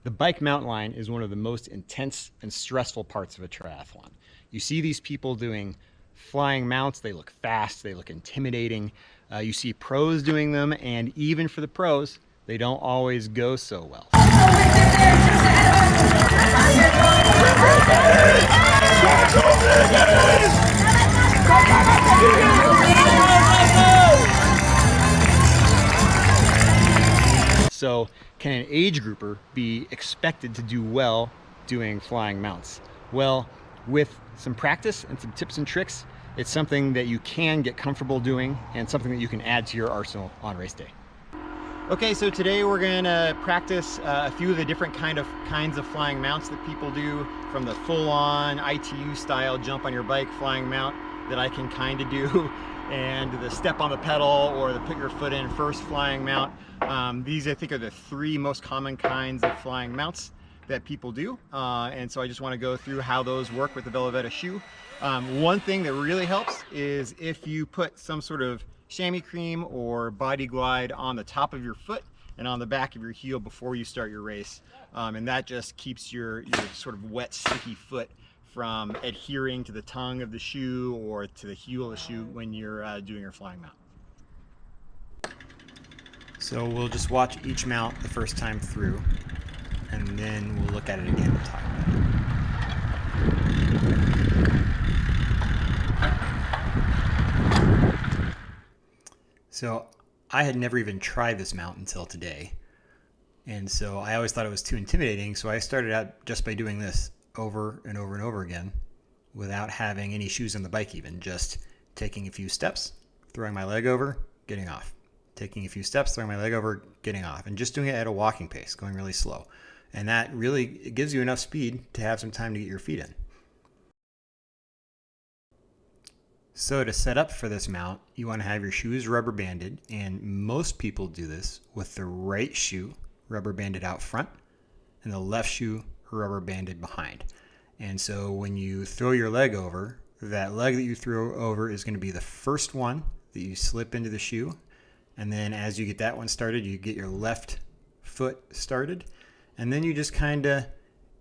The bike mountain line is one of the most intense and stressful parts of a triathlon. You see these people doing flying mounts, they look fast, they look intimidating. You see pros doing them, and even for the pros, they don't always go so well. So can an age grouper be expected to do well doing flying mounts? Well, with some practice and some tips and tricks, it's something that you can get comfortable doing and something that you can add to your arsenal on race day. Okay, so today we're gonna practice a few of the different kinds of flying mounts that people do, from the full-on ITU style jump on your bike flying mount that I can kind of do, and the step on the pedal or the put your foot in first flying mount. These I think are the three most common kinds of flying mounts that people do, and so I just want to go through how those work with the Velvet shoe. One thing that really helps is if you put some sort of chamois cream or body glide on the top of your foot and on the back of your heel before you start your race, and that just keeps your sort of wet, sticky foot from adhering to the tongue of the shoe or to the heel of the shoe when you're doing your flying mount. So we'll just watch each mount the first time through, and then we'll look at it again and talk about it. So I had never even tried this mount until today, and so I always thought it was too intimidating, so I started out just by doing this over and over and over again without having any shoes on the bike, even just taking a few steps, throwing my leg over, getting off, taking a few steps, throwing my leg over, getting off, and just doing it at a walking pace, going really slow. And that really, it gives you enough speed to have some time to get your feet in. So to set up for this mount, you want to have your shoes rubber banded, and most people do this with the right shoe rubber banded out front and the left shoe rubber banded behind. And so when you throw your leg over, that leg that you throw over is going to be the first one that you slip into the shoe. And then as you get that one started, you get your left foot started. And then you just kind of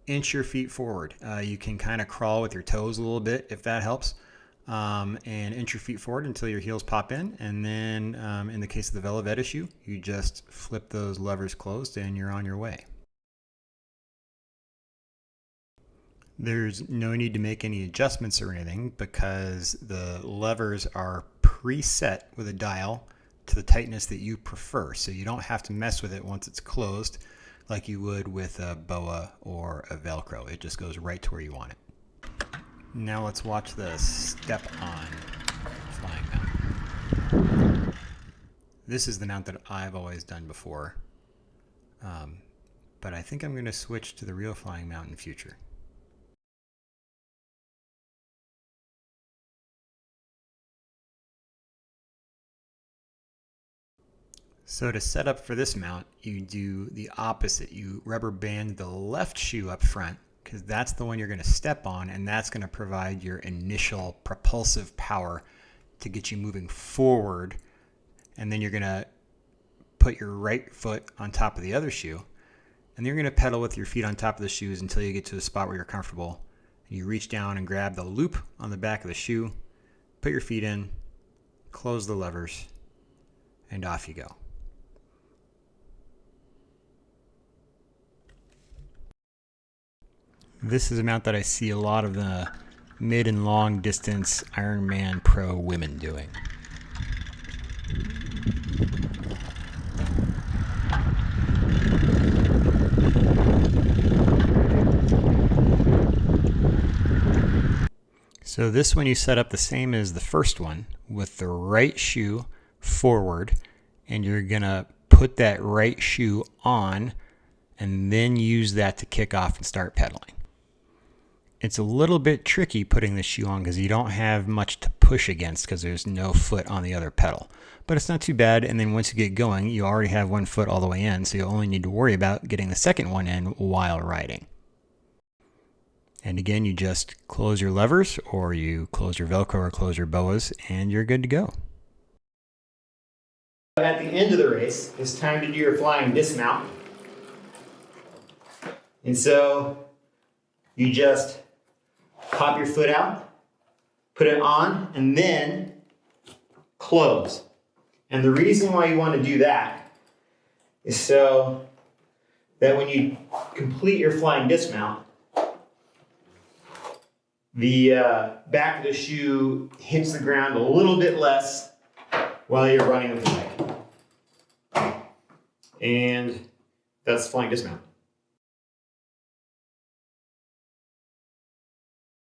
inch your feet forward. You can kind of crawl with your toes a little bit if that helps. And inch your feet forward until your heels pop in. And then in the case of the Velvet shoe, you just flip those levers closed and you're on your way. There's no need to make any adjustments or anything because the levers are preset with a dial to the tightness that you prefer. So you don't have to mess with it once it's closed like you would with a BOA or a Velcro. It just goes right to where you want it. Now let's watch the Step-On flying mount. This is the mount that I've always done before, but I think I'm going to switch to the real flying mount in future. So to set up for this mount, you do the opposite. You rubber band the left shoe up front because that's the one you're going to step on, and that's going to provide your initial propulsive power to get you moving forward. And then you're going to put your right foot on top of the other shoe, and then you're going to pedal with your feet on top of the shoes until you get to a spot where you're comfortable. You reach down and grab the loop on the back of the shoe, put your feet in, close the levers, and off you go. This is a mount that I see a lot of the mid and long distance Ironman pro women doing. So this one you set up the same as the first one with the right shoe forward, and you're gonna put that right shoe on and then use that to kick off and start pedaling. It's a little bit tricky putting the shoe on because you don't have much to push against because there's no foot on the other pedal. But it's not too bad, and then once you get going, you already have one foot all the way in, so you only need to worry about getting the second one in while riding. And again, you just close your levers, or you close your Velcro or close your BOAs, and you're good to go. At the end of the race, it's time to do your flying dismount. And so you just pop your foot out, put it on, and then close. And the reason why you want to do that is so that when you complete your flying dismount, the back of the shoe hits the ground a little bit less while you're running with the bike. And that's flying dismount.